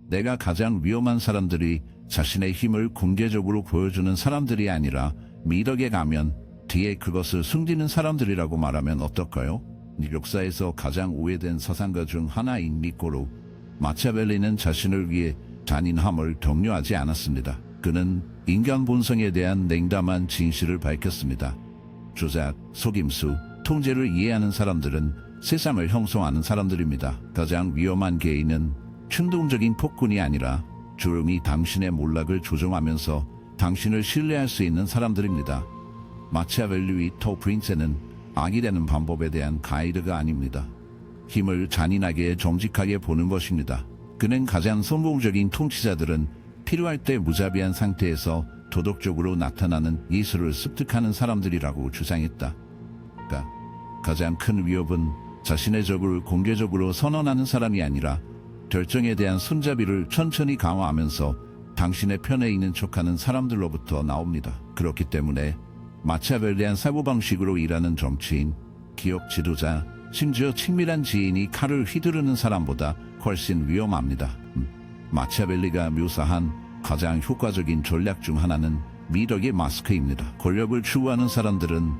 내가 가장 위험한 사람들이 자신의 힘을 공개적으로 보여주는 사람들이 아니라 미덕에 가면 뒤에 그것을 숨기는 사람들이라고 말하면 어떨까요? 역사에서 가장 오해된 사상가 중 하나인 니꼬로 마치아벨리는 자신을 위해 잔인함을 독려하지 않았습니다. 그는 인간 본성에 대한 냉담한 진실을 밝혔습니다. 조작, 속임수, 통제를 이해하는 사람들은 세상을 형성하는 사람들입니다. 가장 위험한 개인은 충동적인 폭군이 아니라 조용히 당신의 몰락을 조종하면서 당신을 신뢰할 수 있는 사람들입니다. 마치아벨리의 터 프린세는 악이 되는 방법에 대한 가이드가 아닙니다. 힘을 잔인하게 정직하게 보는 것입니다. 그는 가장 성공적인 통치자들은 필요할 때 무자비한 상태에서 도덕적으로 나타나는 예술을 습득하는 사람들이라고 주장했다. 가장 큰 위협은 자신의 적을 공개적으로 선언하는 사람이 아니라 결정에 대한 손잡이를 천천히 강화하면서 당신의 편에 있는 척하는 사람들로부터 나옵니다. 그렇기 때문에 마치아벨리안 사고방식으로 일하는 정치인, 기업 지도자, 심지어 친밀한 지인이 칼을 휘두르는 사람보다 훨씬 위험합니다. 마치아벨리가 묘사한 가장 효과적인 전략 중 하나는 미덕의 마스크입니다. 권력을 추구하는 사람들은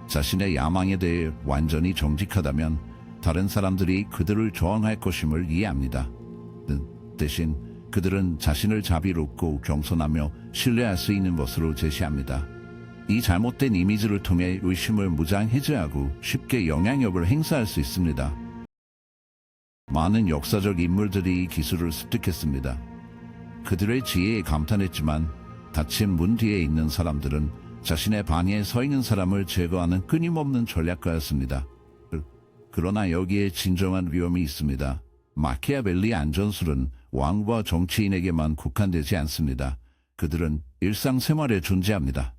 자신의 야망에 대해 완전히 정직하다면 다른 사람들이 그들을 저항할 것임을 이해합니다. 대신 그들은 자신을 자비롭고 겸손하며 신뢰할 수 있는 것으로 제시합니다. 이 잘못된 이미지를 통해 의심을 무장해제하고 쉽게 영향력을 행사할 수 있습니다. 많은 역사적 인물들이 이 기술을 습득했습니다. 그들의 지혜에 감탄했지만 닫힌 문 뒤에 있는 사람들은 자신의 방해에 서 있는 사람을 제거하는 끊임없는 전략가였습니다. 그러나 여기에 진정한 위험이 있습니다. 마키아벨리 안전술은 왕과 정치인에게만 국한되지 않습니다. 그들은 일상생활에 존재합니다.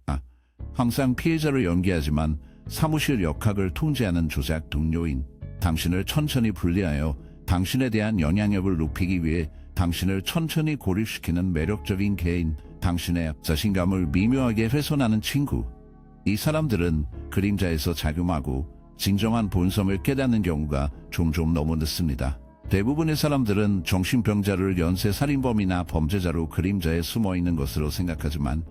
항상 피해자를 연기하지만 사무실 역학을 통제하는 조작 동료인 당신을 천천히 분리하여 당신에 대한 영향력을 높이기 위해 당신을 천천히 고립시키는 매력적인 개인, 당신의 자신감을 미묘하게 훼손하는 친구. 이 사람들은 그림자에서 자금하고 진정한 본성을 깨닫는 경우가 종종 너무 늦습니다. 대부분의 사람들은 정신병자를 연쇄살인범이나 범죄자로 그림자에 숨어있는 것으로 생각하지만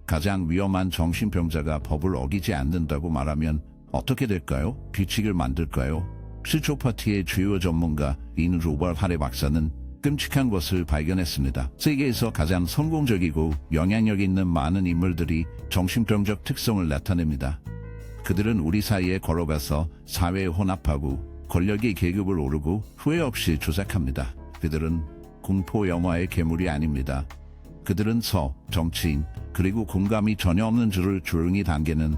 가장 위험한 정신병자가 법을 어기지 않는다고 말하면 어떻게 될까요? 규칙을 만들까요? 시초파티의 주요 전문가 인 로벌 하레 박사는 끔찍한 것을 발견했습니다. 세계에서 가장 성공적이고 영향력 있는 많은 인물들이 정신병적 특성을 나타냅니다. 그들은 우리 사이에 걸어가서 사회에 혼합하고 권력의 계급을 오르고 후회 없이 조작합니다. 그들은 공포 영화의 괴물이 아닙니다. 그들은 정치인 그리고 공감이 전혀 없는 줄을 조용히 당기는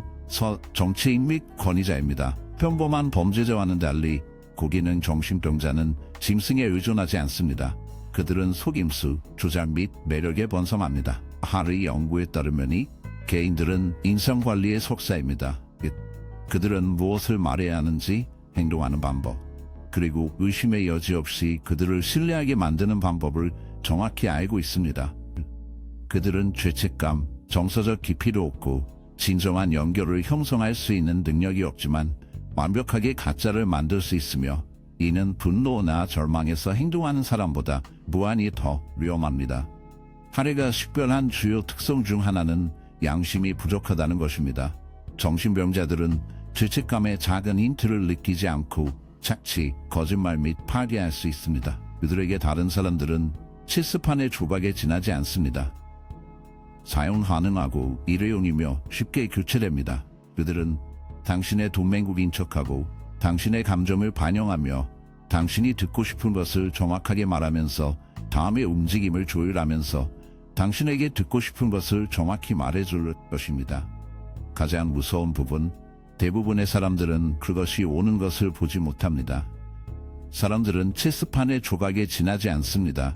정치인 및 권위자입니다. 평범한 범죄자와는 달리 고기능 정신병자는 짐승에 의존하지 않습니다. 그들은 속임수, 조작 및 매력에 번성합니다. 하르의 연구에 따르면 개인들은 인성관리의 속사입니다. 그들은 무엇을 말해야 하는지, 행동하는 방법, 그리고 의심의 여지 없이 그들을 신뢰하게 만드는 방법을 정확히 알고 있습니다. 그들은 죄책감, 정서적 깊이도 없고 진정한 연결을 형성할 수 있는 능력이 없지만 완벽하게 가짜를 만들 수 있으며 이는 분노나 절망에서 행동하는 사람보다 무한히 더 위험합니다. 하레가 식별한 주요 특성 중 하나는 양심이 부족하다는 것입니다. 정신병자들은 죄책감의 작은 힌트를 느끼지 않고 착취, 거짓말 및 파괴할 수 있습니다. 그들에게 다른 사람들은 체스판의 조각에 지나지 않습니다. 사용 가능하고 일회용이며 쉽게 교체됩니다. 그들은 당신의 동맹국인 척하고 당신의 감정을 반영하며 당신이 듣고 싶은 것을 정확하게 말하면서 다음의 움직임을 조율하면서 당신에게 듣고 싶은 것을 정확히 말해줄 것입니다. 가장 무서운 부분, 대부분의 사람들은 그것이 오는 것을 보지 못합니다. 사람들은 체스판의 조각에 지나지 않습니다.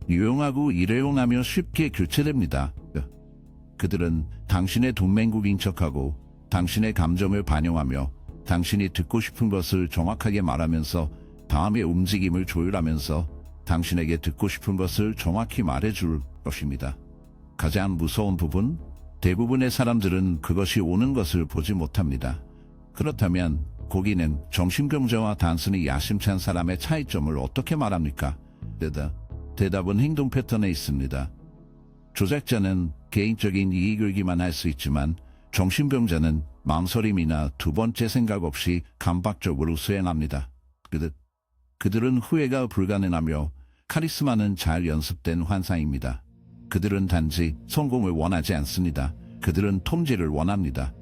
유용하고 일회용하며 쉽게 교체됩니다. 그들은 당신의 동맹국인 척하고 당신의 감정을 반영하며 당신이 듣고 싶은 것을 정확하게 말하면서 다음의 움직임을 조율하면서 당신에게 듣고 싶은 것을 정확히 말해줄 것입니다. 가장 무서운 부분, 대부분의 사람들은 그것이 오는 것을 보지 못합니다. 그렇다면 고기는 정신병자와 단순히 야심찬 사람의 차이점을 어떻게 말합니까? 대답은 행동 패턴에 있습니다. 조작자는 개인적인 이익을 기만할 수 있지만 정신병자는 망설임이나 두 번째 생각 없이 감박적으로 수행합니다. 그들은 후회가 불가능하며 카리스마는 잘 연습된 환상입니다. 그들은 단지 성공을 원하지 않습니다. 그들은 통제를 원합니다.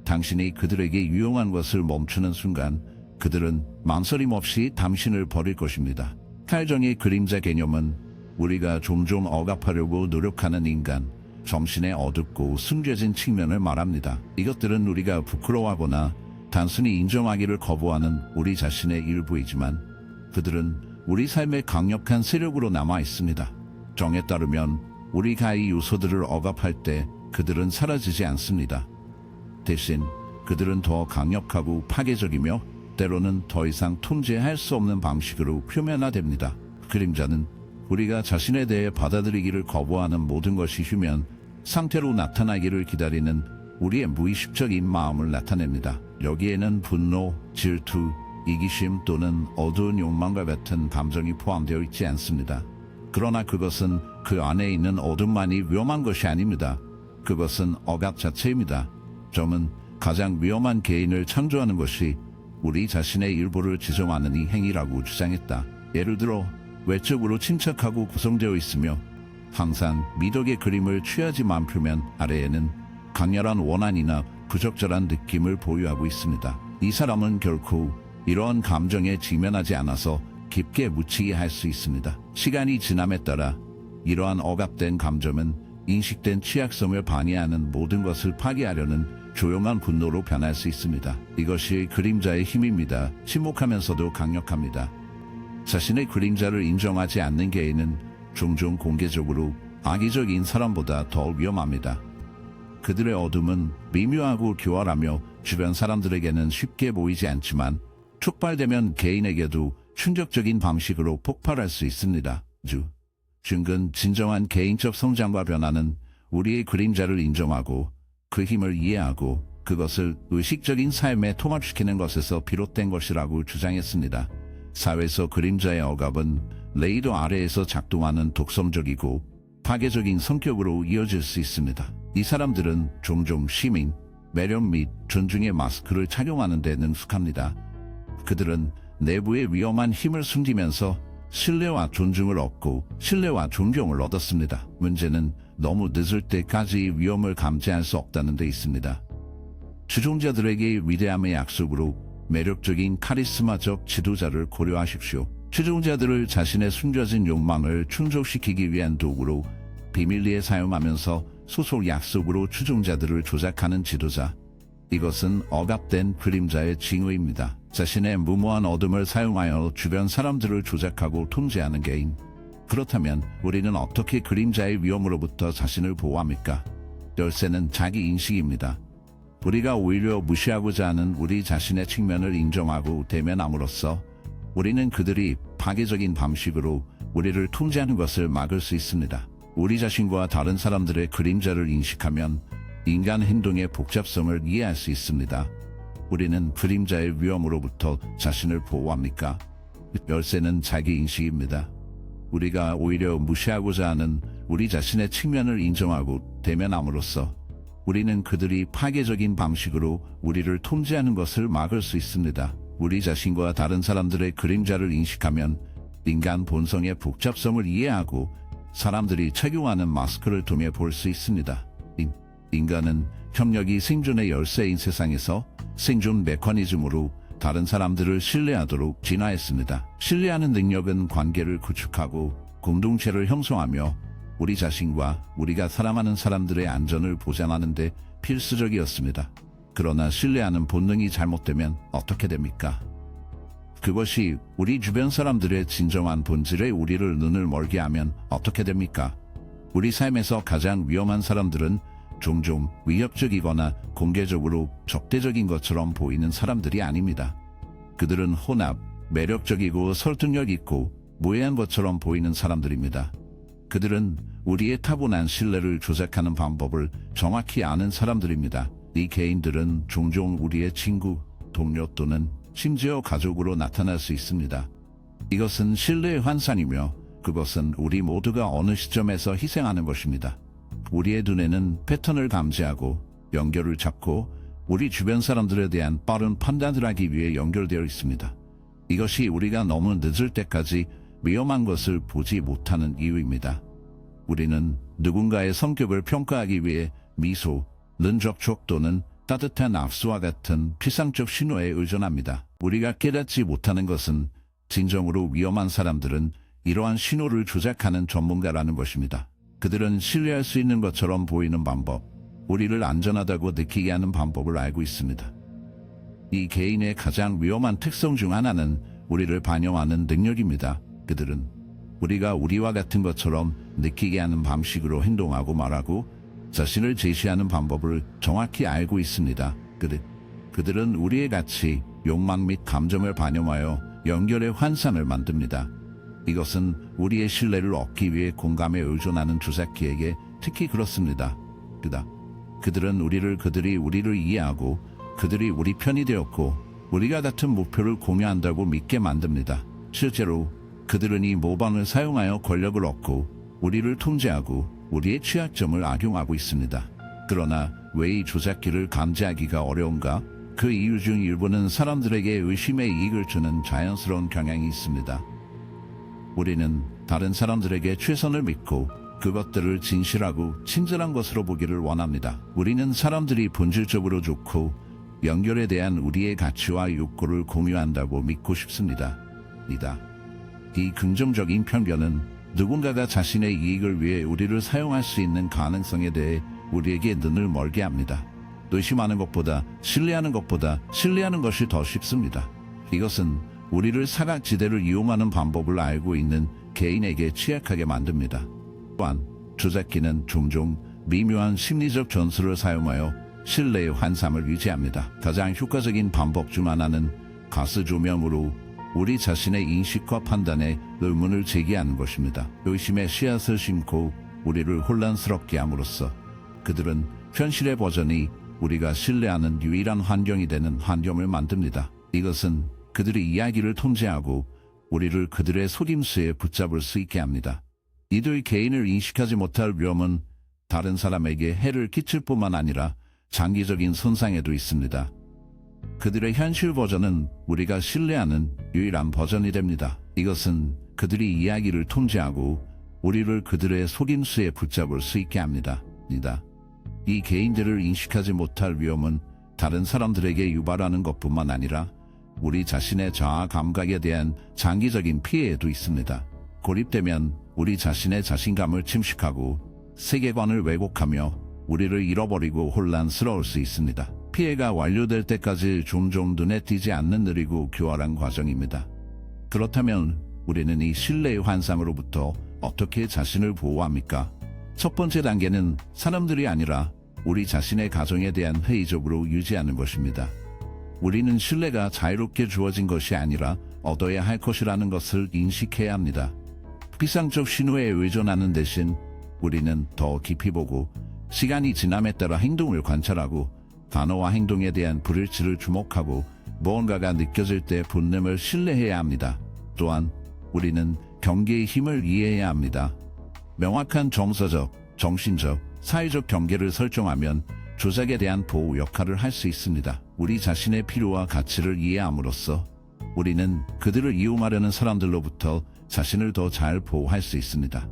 당신이 그들에게 유용한 것을 멈추는 순간 그들은 망설임 없이 당신을 버릴 것입니다. 칼정의 그림자 개념은 우리가 종종 억압하려고 노력하는 인간, 정신의 어둡고 숨겨진 측면을 말합니다. 이것들은 우리가 부끄러워하거나 단순히 인정하기를 거부하는 우리 자신의 일부이지만 그들은 우리 삶의 강력한 세력으로 남아 있습니다. 정에 따르면 우리가 이 요소들을 억압할 때 그들은 사라지지 않습니다. 대신 그들은 더 강력하고 파괴적이며 때로는 더 이상 통제할 수 없는 방식으로 표면화됩니다. 그림자는 우리가 자신에 대해 받아들이기를 거부하는 모든 것이 휴면 상태로 나타나기를 기다리는 우리의 무의식적인 마음을 나타냅니다. 여기에는 분노, 질투, 이기심 또는 어두운 욕망과 같은 감정이 포함되어 있지 않습니다. 그러나 그것은 그 안에 있는 어둠만이 위험한 것이 아닙니다. 그것은 억압 자체입니다. 점은 가장 위험한 개인을 창조하는 것이 우리 자신의 일부를 지정하는 이 행위라고 주장했다. 예를 들어 외적으로 침착하고 구성되어 있으며 항상 미덕의 그림을 취하지만 표면 아래에는 강렬한 원한이나 부적절한 느낌을 보유하고 있습니다. 이 사람은 결코 이러한 감정에 직면하지 않아서 깊게 묻히게 할 수 있습니다. 시간이 지남에 따라 이러한 억압된 감정은 인식된 취약성을 방해하는 모든 것을 파괴하려는 조용한 분노로 변할 수 있습니다. 이것이 그림자의 힘입니다. 침묵하면서도 강력합니다. 자신의 그림자를 인정하지 않는 개인은 종종 공개적으로 악의적인 사람보다 더 위험합니다. 그들의 어둠은 미묘하고 교활하며 주변 사람들에게는 쉽게 보이지 않지만 촉발되면 개인에게도 충격적인 방식으로 폭발할 수 있습니다. 중근 진정한 개인적 성장과 변화는 우리의 그림자를 인정하고 그 힘을 이해하고 그것을 의식적인 삶에 통합시키는 것에서 비롯된 것이라고 주장했습니다. 사회에서 그림자의 억압은 레이더 아래에서 작동하는 독성적이고 파괴적인 성격으로 이어질 수 있습니다. 이 사람들은 종종 시민, 매력 및 존중의 마스크를 착용하는 데 능숙합니다. 그들은 내부의 위험한 힘을 숨기면서 신뢰와 존중을 얻고 신뢰와 존경을 얻었습니다. 문제는 너무 늦을 때까지 위험을 감지할 수 없다는 데 있습니다. 추종자들에게 위대함의 약속으로 매력적인 카리스마적 지도자를 고려하십시오. 추종자들을 자신의 숨겨진 욕망을 충족시키기 위한 도구로 비밀리에 사용하면서 소속 약속으로 추종자들을 조작하는 지도자. 이것은 억압된 그림자의 징후입니다. 자신의 무모한 어둠을 사용하여 주변 사람들을 조작하고 통제하는 개인. 그렇다면 우리는 어떻게 그림자의 위험으로부터 자신을 보호합니까? 열쇠는 자기 인식입니다. 우리가 오히려 무시하고자 하는 우리 자신의 측면을 인정하고 대면함으로써 우리는 그들이 파괴적인 방식으로 우리를 통제하는 것을 막을 수 있습니다. 우리 자신과 다른 사람들의 그림자를 인식하면 인간 행동의 복잡성을 이해할 수 있습니다. 우리는 그림자의 위험으로부터 자신을 보호합니까? 열쇠는 자기 인식입니다. 우리가 오히려 무시하고자 하는 우리 자신의 측면을 인정하고 대면함으로써 우리는 그들이 파괴적인 방식으로 우리를 통제하는 것을 막을 수 있습니다. 우리 자신과 다른 사람들의 그림자를 인식하면 인간 본성의 복잡성을 이해하고 사람들이 착용하는 마스크를 통해 볼 수 있습니다. 인간은 협력이 생존의 열쇠인 세상에서 생존 메커니즘으로 다른 사람들을 신뢰하도록 진화했습니다. 신뢰하는 능력은 관계를 구축하고 공동체를 형성하며 우리 자신과 우리가 사랑하는 사람들의 안전을 보장하는 데 필수적이었습니다. 그러나 신뢰하는 본능이 잘못되면 어떻게 됩니까? 그것이 우리 주변 사람들의 진정한 본질에 우리를 눈을 멀게 하면 어떻게 됩니까? 우리 삶에서 가장 위험한 사람들은 종종 위협적이거나 공개적으로 적대적인 것처럼 보이는 사람들이 아닙니다. 그들은 혼합, 매력적이고 설득력 있고 무해한 것처럼 보이는 사람들입니다. 그들은 우리의 타고난 신뢰를 조작하는 방법을 정확히 아는 사람들입니다. 이 개인들은 종종 우리의 친구, 동료 또는 심지어 가족으로 나타날 수 있습니다. 이것은 신뢰의 환상이며 그것은 우리 모두가 어느 시점에서 희생하는 것입니다. 우리의 눈에는 패턴을 감지하고 연결을 잡고 우리 주변 사람들에 대한 빠른 판단을 하기 위해 연결되어 있습니다. 이것이 우리가 너무 늦을 때까지 위험한 것을 보지 못하는 이유입니다. 우리는 누군가의 성격을 평가하기 위해 미소, 눈접촉 또는 따뜻한 악수와 같은 피상적 신호에 의존합니다. 우리가 깨닫지 못하는 것은 진정으로 위험한 사람들은 이러한 신호를 조작하는 전문가라는 것입니다. 그들은 신뢰할 수 있는 것처럼 보이는 방법, 우리를 안전하다고 느끼게 하는 방법을 알고 있습니다. 이 개인의 가장 위험한 특성 중 하나는 우리를 반영하는 능력입니다. 그들은 우리가 우리와 같은 것처럼 느끼게 하는 방식으로 행동하고 말하고 자신을 제시하는 방법을 정확히 알고 있습니다. 그들은 우리의 가치, 욕망 및 감정을 반영하여 연결의 환상을 만듭니다. 이것은 우리의 신뢰를 얻기 위해 공감에 의존하는 조작기에게 특히 그렇습니다. 그들은 그들이 우리를 이해하고 그들이 우리 편이 되었고 우리가 같은 목표를 공유한다고 믿게 만듭니다. 실제로 그들은 이 모방을 사용하여 권력을 얻고 우리를 통제하고 우리의 취약점을 악용하고 있습니다. 그러나 왜 이 조작기를 감지하기가 어려운가? 그 이유 중 일부는 사람들에게 의심의 이익을 주는 자연스러운 경향이 있습니다. 우리는 다른 사람들에게 최선을 믿고 그것들을 진실하고 친절한 것으로 보기를 원합니다. 우리는 사람들이 본질적으로 좋고 연결에 대한 우리의 가치와 욕구를 공유한다고 믿고 싶습니다. 이 긍정적인 편견은 누군가가 자신의 이익을 위해 우리를 사용할 수 있는 가능성에 대해 우리에게 눈을 멀게 합니다. 의심하는 것보다 신뢰하는 것이 더 쉽습니다. 이것은 우리를 사각지대를 이용하는 방법을 알고 있는 개인에게 취약하게 만듭니다. 또한 조작기는 종종 미묘한 심리적 전술을 사용하여 신뢰의 환상을 유지합니다. 가장 효과적인 방법 중 하나는 가스 조명으로 우리 자신의 인식과 판단에 의문을 제기하는 것입니다. 의심의 씨앗을 심고 우리를 혼란스럽게 함으로써 그들은 현실의 버전이 우리가 신뢰하는 유일한 환경이 되는 환경을 만듭니다. 이것은 그들의 이야기를 통제하고 우리를 그들의 속임수에 붙잡을 수 있게 합니다. 이들 개인을 인식하지 못할 위험은 다른 사람에게 해를 끼칠 뿐만 아니라 장기적인 손상에도 있습니다. 그들의 현실 버전은 우리가 신뢰하는 유일한 버전이 됩니다. 이것은 그들이 이야기를 통제하고 우리를 그들의 속임수에 붙잡을 수 있게 합니다. 이 개인들을 인식하지 못할 위험은 다른 사람들에게 유발하는 것뿐만 아니라 우리 자신의 자아 감각에 대한 장기적인 피해에도 있습니다. 고립되면 우리 자신의 자신감을 침식하고 세계관을 왜곡하며 우리를 잃어버리고 혼란스러울 수 있습니다. 피해가 완료될 때까지 종종 눈에 띄지 않는 느리고 교활한 과정입니다. 그렇다면 우리는 이 신뢰의 환상으로부터 어떻게 자신을 보호합니까? 첫 번째 단계는 사람들이 아니라 우리 자신의 가정에 대한 회의적으로 유지하는 것입니다. 우리는 신뢰가 자유롭게 주어진 것이 아니라 얻어야 할 것이라는 것을 인식해야 합니다. 피상적 신호에 의존하는 대신 우리는 더 깊이 보고 시간이 지남에 따라 행동을 관찰하고 단어와 행동에 대한 불일치를 주목하고 무언가가 느껴질 때 본능을 신뢰해야 합니다. 또한 우리는 경계의 힘을 이해해야 합니다. 명확한 정서적, 정신적, 사회적 경계를 설정하면 조작에 대한 보호 역할을 할 수 있습니다. 우리 자신의 필요와 가치를 이해함으로써 우리는 그들을 이용하려는 사람들로부터 자신을 더 잘 보호할 수 있습니다.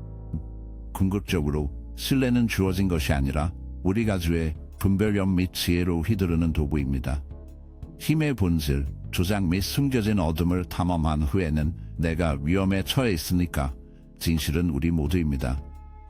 궁극적으로 신뢰는 주어진 것이 아니라 우리 가주의 분별력 및 지혜로 휘두르는 도구입니다. 힘의 본질, 조작 및 숨겨진 어둠을 탐험한 후에는 내가 위험에 처해 있으니까 진실은 우리 모두입니다.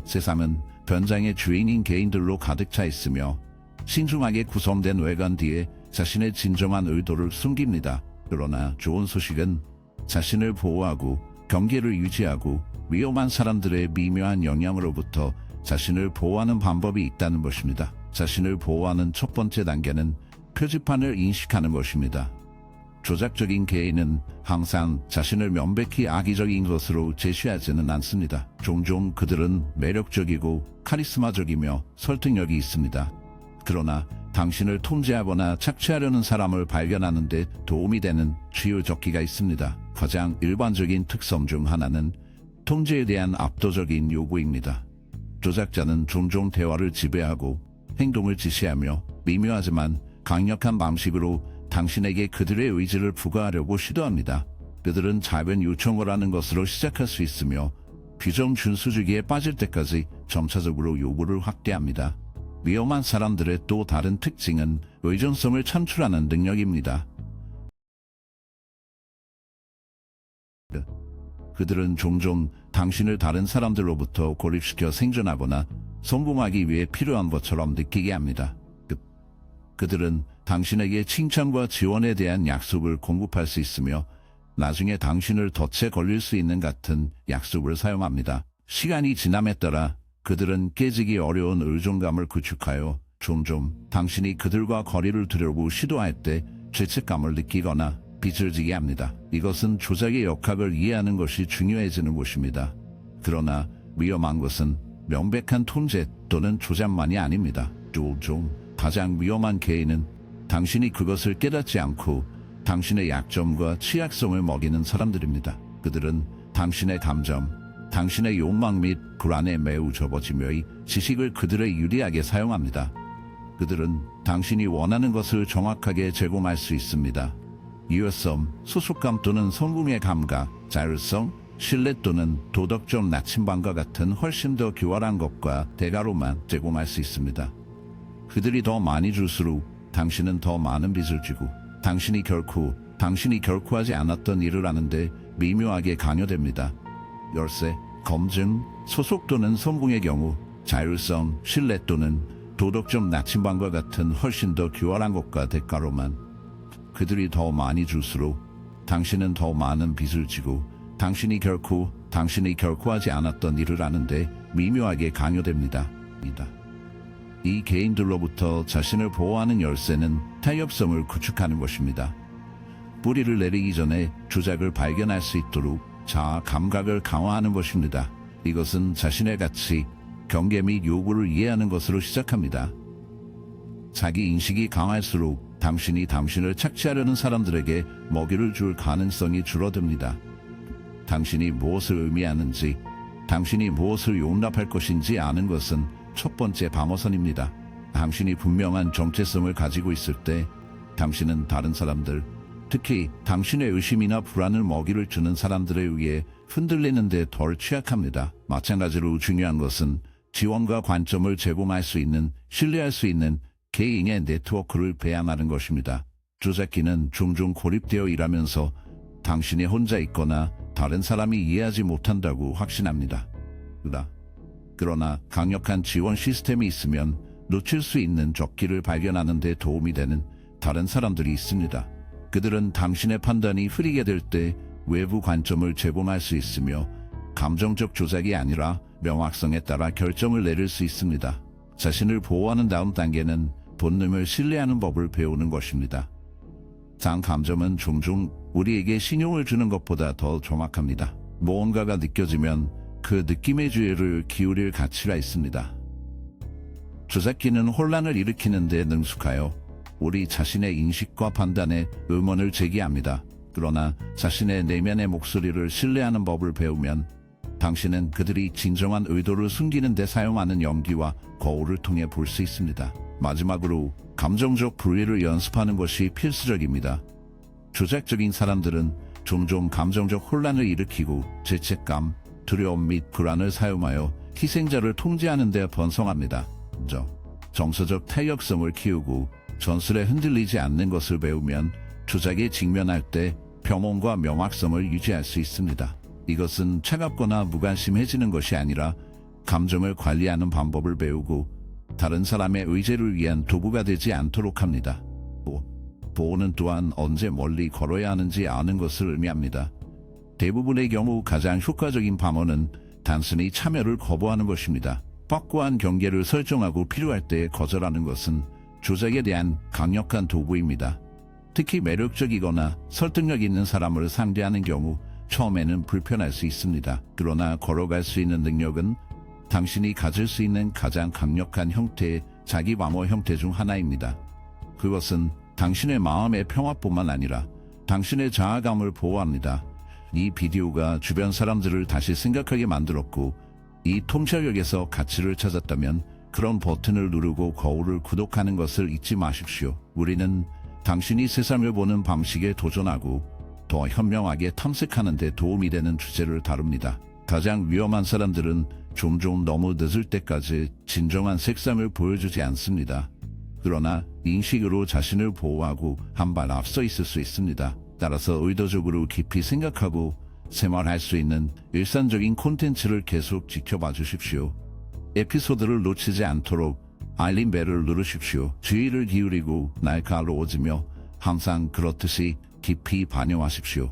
세상은 변장의 주인인 개인들로 가득 차 있으며 신중하게 구성된 외관 뒤에 자신의 진정한 의도를 숨깁니다. 그러나 좋은 소식은 자신을 보호하고 경계를 유지하고 위험한 사람들의 미묘한 영향으로부터 자신을 보호하는 방법이 있다는 것입니다. 자신을 보호하는 첫 번째 단계는 표지판을 인식하는 것입니다. 조작적인 개인은 항상 자신을 명백히 악의적인 것으로 제시하지는 않습니다. 종종 그들은 매력적이고 카리스마적이며 설득력이 있습니다. 그러나 당신을 통제하거나 착취하려는 사람을 발견하는 데 도움이 되는 주요 적기가 있습니다. 가장 일반적인 특성 중 하나는 통제에 대한 압도적인 요구입니다. 조작자는 종종 대화를 지배하고 행동을 지시하며 미묘하지만 강력한 방식으로 당신에게 그들의 의지를 부과하려고 시도합니다. 그들은 작은 요청을 하는 것으로 시작할 수 있으며 규정 준수주기에 빠질 때까지 점차적으로 요구를 확대합니다. 위험한 사람들의 또 다른 특징은 의존성을 창출하는 능력입니다. 그들은 종종 당신을 다른 사람들로부터 고립시켜 생존하거나 성공하기 위해 필요한 것처럼 느끼게 합니다. 그들은 당신에게 칭찬과 지원에 대한 약속을 공급할 수 있으며 나중에 당신을 덫에 걸릴 수 있는 같은 약속을 사용합니다. 시간이 지남에 따라 그들은 깨지기 어려운 의존감을 구축하여 종종 당신이 그들과 거리를 두려고 시도할 때 죄책감을 느끼거나 빚을 지게 합니다. 이것은 조작의 역학을 이해하는 것이 중요해지는 것입니다. 그러나 위험한 것은 명백한 통제 또는 조작만이 아닙니다. 종종 가장 위험한 개인은 당신이 그것을 깨닫지 않고 당신의 약점과 취약성을 먹이는 사람들입니다. 그들은 당신의 감정, 당신의 욕망 및 불안에 매우 접어지며 이 지식을 그들의 유리하게 사용합니다. 그들은 당신이 원하는 것을 정확하게 제공할 수 있습니다. 유효성, 소속감 또는 성공의 감각, 자율성, 신뢰 또는 도덕적 나침반과 같은 훨씬 더 교활한 것과 대가로만 제공할 수 있습니다. 그들이 더 많이 줄수록 당신은 더 많은 빚을 지고 당신이 결코 하지 않았던 일을 하는데 미묘하게 강요됩니다. 열쇠, 검증, 소속 또는 성공의 경우 자율성, 신뢰 또는 도덕적 나침반과 같은 훨씬 더 교활한 것과 대가로만 그들이 더 많이 줄수록 당신은 더 많은 빚을 지고 당신이 결코 하지 않았던 일을 하는데 미묘하게 강요됩니다. 이 개인들로부터 자신을 보호하는 열쇠는 타협성을 구축하는 것입니다. 뿌리를 내리기 전에 조작을 발견할 수 있도록 자아 감각을 강화하는 것입니다. 이것은 자신의 가치, 경계 및 요구를 이해하는 것으로 시작합니다. 자기 인식이 강할수록 당신이 당신을 착취하려는 사람들에게 먹이를 줄 가능성이 줄어듭니다. 당신이 무엇을 의미하는지, 당신이 무엇을 용납할 것인지 아는 것은 첫 번째 방어선입니다. 당신이 분명한 정체성을 가지고 있을 때 당신은 다른 사람들, 특히 당신의 의심이나 불안을 먹이를 주는 사람들에 의해 흔들리는 데 덜 취약합니다. 마찬가지로 중요한 것은 지원과 관점을 제공할 수 있는, 신뢰할 수 있는 개인의 네트워크를 배양하는 것입니다. 조작기는 종종 고립되어 일하면서 당신이 혼자 있거나 다른 사람이 이해하지 못한다고 확신합니다. 그러나 강력한 지원 시스템이 있으면 놓칠 수 있는 적기를 발견하는 데 도움이 되는 다른 사람들이 있습니다. 그들은 당신의 판단이 흐리게 될 때 외부 관점을 제공할 수 있으며 감정적 조작이 아니라 명확성에 따라 결정을 내릴 수 있습니다. 자신을 보호하는 다음 단계는 본능을 신뢰하는 법을 배우는 것입니다. 감정은 종종 우리에게 신용을 주는 것보다 더 정확합니다. 무언가가 느껴지면 그 느낌의 주의를 기울일 가치가 있습니다. 조작기는 혼란을 일으키는 데 능숙하여 우리 자신의 인식과 판단에 의문을 제기합니다. 그러나 자신의 내면의 목소리를 신뢰하는 법을 배우면 당신은 그들이 진정한 의도를 숨기는 데 사용하는 연기와 거울을 통해 볼 수 있습니다. 마지막으로 감정적 분리를 연습하는 것이 필수적입니다. 조작적인 사람들은 종종 감정적 혼란을 일으키고 죄책감, 두려움 및 불안을 사용하여 희생자를 통제하는 데 번성합니다. 정서적 탄력성을 키우고 전술에 흔들리지 않는 것을 배우면 조작에 직면할 때 평온과 명확성을 유지할 수 있습니다. 이것은 차갑거나 무관심해지는 것이 아니라 감정을 관리하는 방법을 배우고 다른 사람의 의제를 위한 도구가 되지 않도록 합니다. 보호는 또한 언제 멀리 걸어야 하는지 아는 것을 의미합니다. 대부분의 경우 가장 효과적인 방어는 단순히 참여를 거부하는 것입니다. 확고한 경계를 설정하고 필요할 때 거절하는 것은 조작에 대한 강력한 도구입니다. 특히 매력적이거나 설득력 있는 사람을 상대하는 경우 처음에는 불편할 수 있습니다. 그러나 걸어갈 수 있는 능력은 당신이 가질 수 있는 가장 강력한 형태의 자기 방어 형태 중 하나입니다. 그것은 당신의 마음의 평화뿐만 아니라 당신의 자아감을 보호합니다. 이 비디오가 주변 사람들을 다시 생각하게 만들었고 이 통찰력에서 가치를 찾았다면 그런 버튼을 누르고 거울을 구독하는 것을 잊지 마십시오. 우리는 당신이 세상을 보는 방식에 도전하고 더 현명하게 탐색하는 데 도움이 되는 주제를 다룹니다. 가장 위험한 사람들은 종종 너무 늦을 때까지 진정한 색상을 보여주지 않습니다. 그러나 인식으로 자신을 보호하고 한 발 앞서 있을 수 있습니다. 따라서 의도적으로 깊이 생각하고 생활할 수 있는 일상적인 콘텐츠를 계속 지켜봐 주십시오. 에피소드를 놓치지 않도록 알림벨을 누르십시오. 주의를 기울이고 날카로워지며 항상 그렇듯이 깊이 반영하십시오.